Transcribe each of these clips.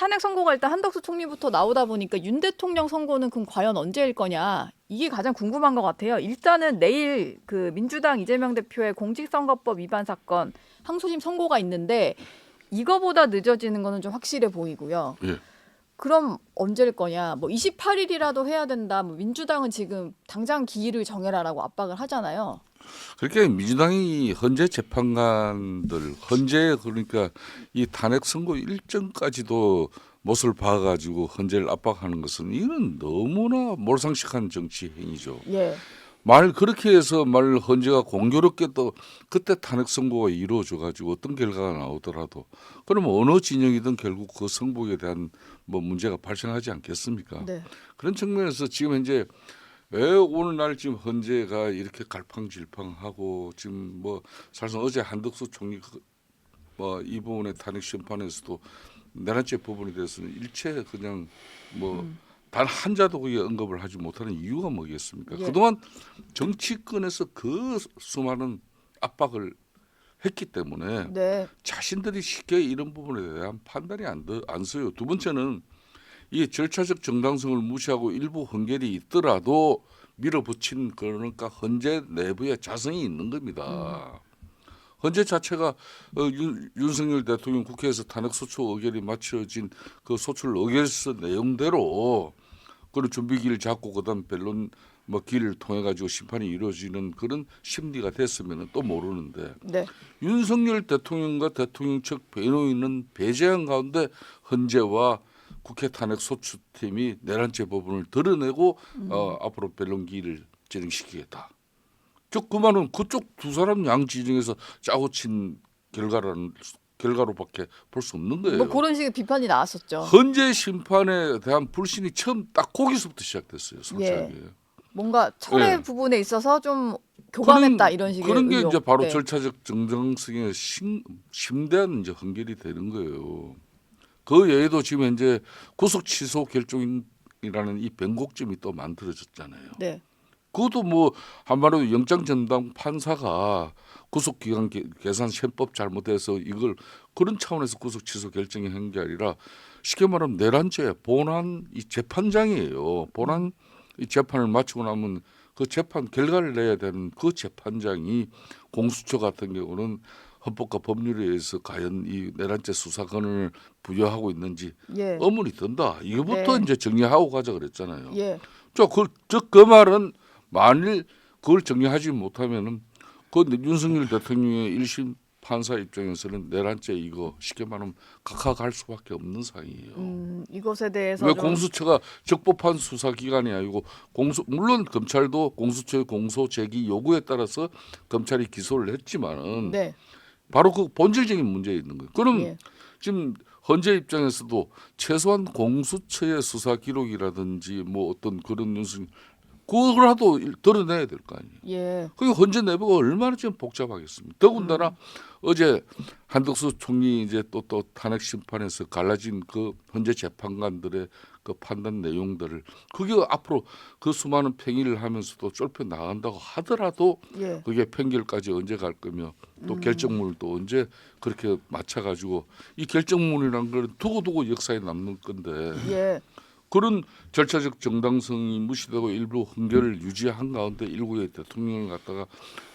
탄핵 선고가 일단 한덕수 총리부터 나오다 보니까 윤 대통령 선고는 그럼 과연 언제일 거냐 이게 가장 궁금한 것 같아요. 일단은 내일 그 민주당 이재명 대표의 공직선거법 위반 사건 항소심 선고가 있는데 이거보다 늦어지는 거는 좀 확실해 보이고요. 예. 그럼 언제일 거냐? 뭐 28일이라도 해야 된다. 뭐 민주당은 지금 당장 기일을 정해라라고 압박을 하잖아요. 그렇게 민주당이 헌재 재판관들 헌재 그러니까 이 탄핵 선고 일정까지도 못을 봐가지고 헌재를 압박하는 것은 이는 너무나 몰상식한 정치 행위죠. 예. 말 그렇게 해서 말 헌재가 공교롭게 또 그때 탄핵 선고가 이루어져 가지고 어떤 결과가 나오더라도 그러면 어느 진영이든 결국 그 선고에 대한 뭐 문제가 발생하지 않겠습니까? 네. 그런 측면에서 지금 현재 왜 오늘날 지금 헌재가 이렇게 갈팡질팡하고 지금 뭐 사실상 어제 한덕수 총리 뭐 이 부분의 탄핵 심판에서도 내란죄 부분에 대해서는 일체 그냥 뭐 단 한자도 거기에 언급을 하지 못하는 이유가 뭐겠습니까? 예. 그동안 정치권에서 그 수많은 압박을 했기 때문에 네. 자신들이 쉽게 이런 부분에 대한 판단이 안 서요. 두 번째는 이 절차적 정당성을 무시하고 일부 헌결이 있더라도 밀어붙인 그러니까 헌재 내부에 자성이 있는 겁니다. 헌재 자체가 윤석열 대통령 국회에서 탄핵소추 의결이 마쳐진 그 소출 의결서 내용대로 그런 준비기를 잡고 그다음 변론 뭐 길을 통해 가지고 심판이 이루어지는 그런 심리가 됐으면 또 모르는데 네. 윤석열 대통령과 대통령 측 변호인은 배제한 가운데 헌재와 국회 탄핵 소추팀이 내란죄 부분을 드러내고 앞으로 변론 기일을 진행시키겠다. 즉 그 말은 그쪽 두 사람 양 지정에서 짜고 친 결과로밖에 볼 수 없는 거예요. 뭐 그런 식의 비판이 나왔었죠. 헌재 심판에 대한 불신이 처음 딱 거기서부터 시작됐어요. 솔직하게. 뭔가 철회 예. 부분에 있어서 좀 교감했다 그런- 이런 식의 그런 게 의혹. 이제 바로 네. 절차적 정당성에 심대한 이제 헌결이 되는 거예요. 그 외에도 지금 현재 구속 취소 결정이라는 이 변곡점이 또 만들어졌잖아요. 네. 그것도 뭐 한마디로 영장 전담 판사가 구속 기간 계산 셈법 잘못해서 이걸 그런 차원에서 구속 취소 결정이 한 게 아니라 쉽게 말하면 내란죄 본안 이 재판장이에요. 본안 이 재판을 마치고 나면 그 재판 결과를 내야 되는 그 재판장이 공수처 같은 경우는 헌법과 법률에 의해서 과연 이 내란죄 수사권을 부여하고 있는지 예. 의문이 든다. 이거부터 네. 이제 정리하고 가자 그랬잖아요. 예. 그 말은 만일 그걸 정리하지 못하면은 그 윤석열 대통령의 1심 판사 입장에서는 내란죄 이거 쉽게 말하면 각하할 수밖에 없는 상황이에요. 이것에 대해서 왜 좀 공수처가 적법한 수사 기관이 아니고 물론 검찰도 공수처의 공소 제기 요구에 따라서 검찰이 기소를 했지만은 네. 바로 그 본질적인 문제에 있는 거예요. 그럼 예. 지금 헌재 입장에서도 최소한 공수처의 수사 기록이라든지 뭐 어떤 그런 뉴스 그거라도 드러내야 될 거 아니에요. 예. 그게 헌재 내부가 얼마나 지금 복잡하겠습니까? 더군다나 어제 한덕수 총리 이제 또 탄핵 심판에서 갈라진 그 헌재 재판관들의 그 판단 내용들을 그게 앞으로 그 수많은 팽의를 하면서도 좁혀 나간다고 하더라도 예. 그게 판결까지 언제 갈 거며 또 결정문을 또 언제 그렇게 맞춰가지고 이 결정문이란 걸 두고두고 역사에 남는 건데 예. 그런 절차적 정당성이 무시되고 일부 헌결을 유지한 가운데 일국의 대통령을 갖다가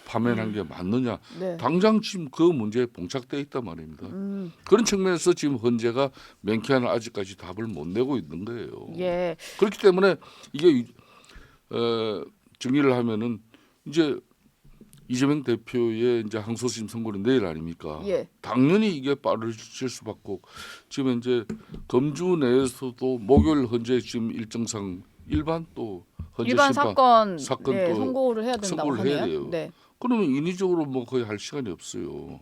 파면한 게 맞느냐. 네. 당장 지금 그 문제에 봉착돼 있단 말입니다. 그런 측면에서 지금 헌재가 명쾌한 아직까지 답을 못 내고 있는 거예요. 예. 그렇기 때문에 이게 정리를 하면은 이제 이재명 대표의 이제 항소심 선고는 내일 아닙니까? 예. 당연히 이게 빠르실 수밖에 없고 지금 이제 검주 내에서도 목요일 헌재 지금 일정상 일반 또 헌재 일반 심판 사건 네, 또 선고를 해야 된다고 선고를 하네요. 해야 돼요. 네. 그러면 인위적으로 뭐 거의 할 시간이 없어요.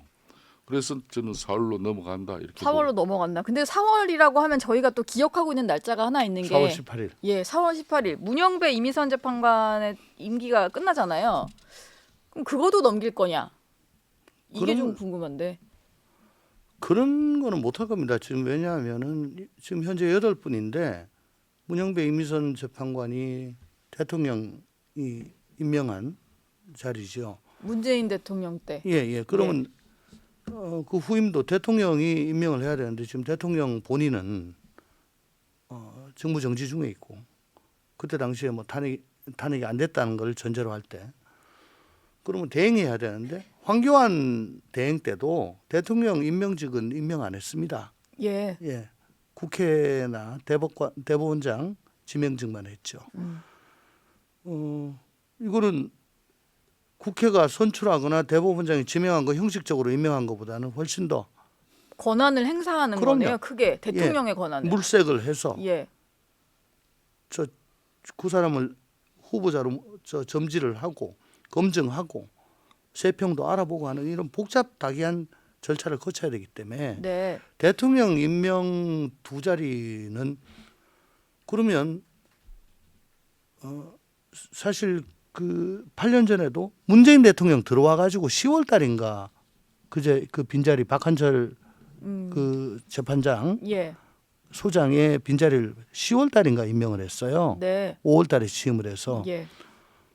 그래서 저는 4월로 넘어간다 이렇게. 4월로 넘어갔나? 근데 4월이라고 하면 저희가 또 기억하고 있는 날짜가 하나 있는 게 4월 18일. 예, 4월 18일 문영배 이미선 재판관의 임기가 끝나잖아요. 그럼 그것도 넘길 거냐? 이게 그럼- 좀 궁금한데. 그런 거는 못할 겁니다. 지금 왜냐하면은 지금 현재 8분인데 문영배 이미선 재판관이 대통령이 임명한 자리죠. 문재인 대통령 때. 예. 그러면 그 후임도 대통령이 임명을 해야 되는데 지금 대통령 본인은 직무 정지 중에 있고 그때 당시에 뭐 탄핵이 안 됐다는 걸 전제로 할 때 그러면 대행해야 되는데 황교안 대행 때도 대통령 임명직은 임명 안 했습니다. 예. 예, 국회나 대법원장 지명직만 했죠. 이거는 국회가 선출하거나 대법원장이 지명한 거 형식적으로 임명한 것보다는 훨씬 더 권한을 행사하는 그럼요. 거네요. 크게 대통령의 권한을. 물색을 해서 예. 그 사람을 후보자로 점지를 하고 검증하고 세평도 알아보고 하는 이런 복잡다기한 절차를 거쳐야 되기 때문에 네. 대통령 임명 두 자리는 그러면 사실 그 8년 전에도 문재인 대통령 들어와 가지고 10월 달인가 그제 그 빈자리 박한철 그 재판장 예. 소장의 빈자리를 10월 달인가 임명을 했어요. 네. 5월 달에 취임을 해서 예.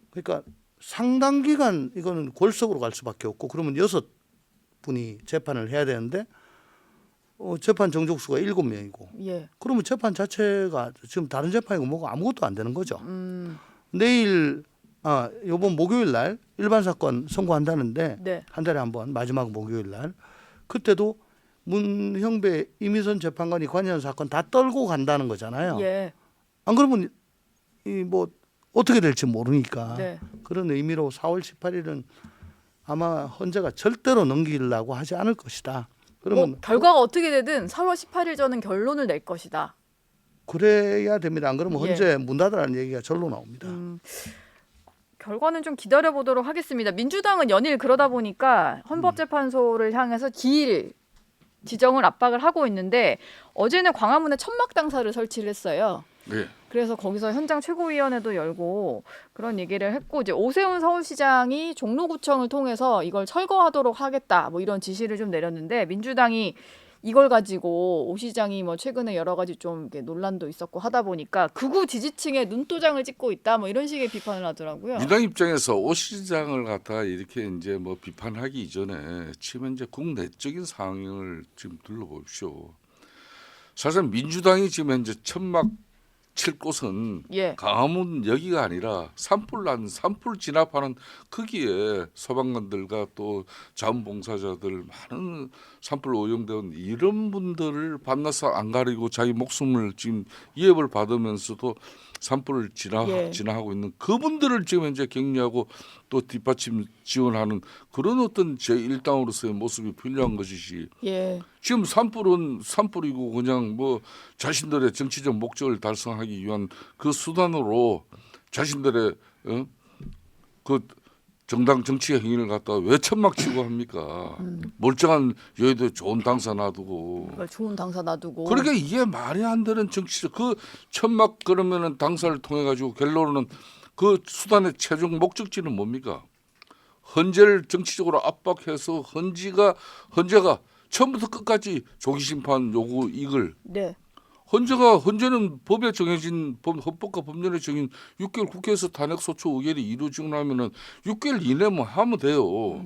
그러니까 상당 기간 이거는 골석으로 갈 수밖에 없고 그러면 6분이 재판을 해야 되는데 재판 정족수가 7명이고 예. 그러면 재판 자체가 지금 다른 재판이고 뭐고 아무것도 안 되는 거죠. 내일 이번 목요일 날 일반 사건 선고한다는데 네. 한 달에 한 번 마지막 목요일 날 그때도 문형배 이미선 재판관이 관여한 사건 다 떨고 간다는 거잖아요. 예. 안 그러면 이 뭐 어떻게 될지 모르니까 네. 그런 의미로 4월 18일은 아마 헌재가 절대로 넘기려고 하지 않을 것이다. 그러면 결과가 어떻게 되든 4월 18일 전은 결론을 낼 것이다. 그래야 됩니다. 안 그러면 예. 헌재 문 닫으라는 얘기가 절로 나옵니다. 결과는 좀 기다려 보도록 하겠습니다. 민주당은 연일 그러다 보니까 헌법재판소를 향해서 기일 지정을 압박을 하고 있는데 어제는 광화문에 천막 당사를 설치를 했어요. 네. 그래서 거기서 현장 최고위원회도 열고 그런 얘기를 했고 이제 오세훈 서울시장이 종로구청을 통해서 이걸 철거하도록 하겠다 뭐 이런 지시를 좀 내렸는데 민주당이 이걸 가지고 오 시장이 뭐 최근에 여러 가지 좀 이렇게 논란도 있었고 하다 보니까 극우 지지층의 눈도장을 찍고 있다 뭐 이런 식의 비판을 하더라고요. 민당 입장에서 오 시장을 갖다 이렇게 이제 뭐 비판하기 이전에 지금 이제 국내적인 상황을 지금 둘러보십시오. 사실 민주당이 지금 현재 천막 칠 곳은 예. 광화문 여기가 아니라 산불 진압하는 거기에 소방관들과 또 자원봉사자들 많은 산불 오염된 이런 분들을 밤낮 안 가리고 자기 목숨을 지금 위협을 받으면서도 산불을 예. 진화하고 있는 그분들을 지금 현재 격려하고 또 뒷받침 지원하는 그런 어떤 제1당으로서의 모습이 필요한 것이지. 예. 지금 산불은 산불이고 그냥 뭐 자신들의 정치적 목적을 달성하기 위한 그 수단으로 자신들의 그 정당 정치 행위를 갖다가 왜 천막 치고 합니까? 멀쩡한 여의도에 좋은 당사 놔두고. 그걸 좋은 당사 놔두고. 그러니까 이게 말이 안 되는 정치적 그 천막 그러면은 당사를 통해 가지고 결론은 그 수단의 최종 목적지는 뭡니까? 헌재를 정치적으로 압박해서 헌재가 처음부터 끝까지 조기 심판 요구 이걸 네. 헌재는 법에 정해진 헌법과 법률에 정해진 6개월 국회에서 탄핵 소추 의결이 이루어지고 나면은 6개월 이내만 하면 돼요.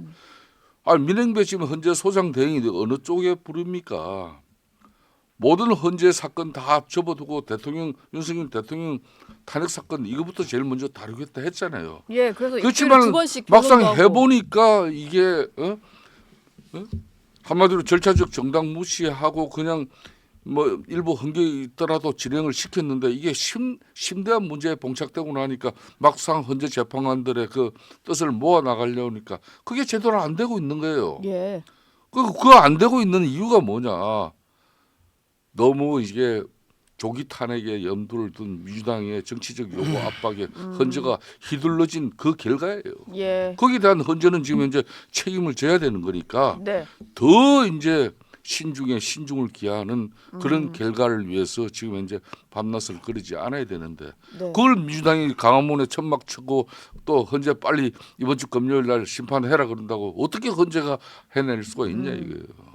민행배 지금 헌재 소장 대행이 어느 쪽에 부릅니까? 모든 헌재 사건 다 접어두고 윤석열 대통령 탄핵 사건 이거부터 제일 먼저 다루겠다 했잖아요. 예. 그래서 그렇지만 두 번씩 막상 결론도 하고. 해보니까 이게 한마디로 절차적 정당 무시하고 그냥 뭐 일부 헌결이 있더라도 진행을 시켰는데 이게 심대한 문제에 봉착되고 나니까 막상 헌재 재판관들의 그 뜻을 모아 나가려니까 그게 제대로 안 되고 있는 거예요. 예. 그거 안 되고 있는 이유가 뭐냐? 너무 이게 조기 탄핵에 염두를 둔 민주당의 정치적 요구 압박에 헌재가 휘둘러진 그 결과예요. 예. 거기에 대한 헌재는 지금 현재 책임을 져야 되는 거니까 네. 더 이제 신중에 신중을 기하는 그런 결과를 위해서 지금 현재 밤낮을 거르지 않아야 되는데 네. 그걸 민주당이 강화문에 천막 치고 또 헌재 빨리 이번 주 금요일 날 심판해라 그런다고 어떻게 헌재가 해낼 수가 있냐 이거예요.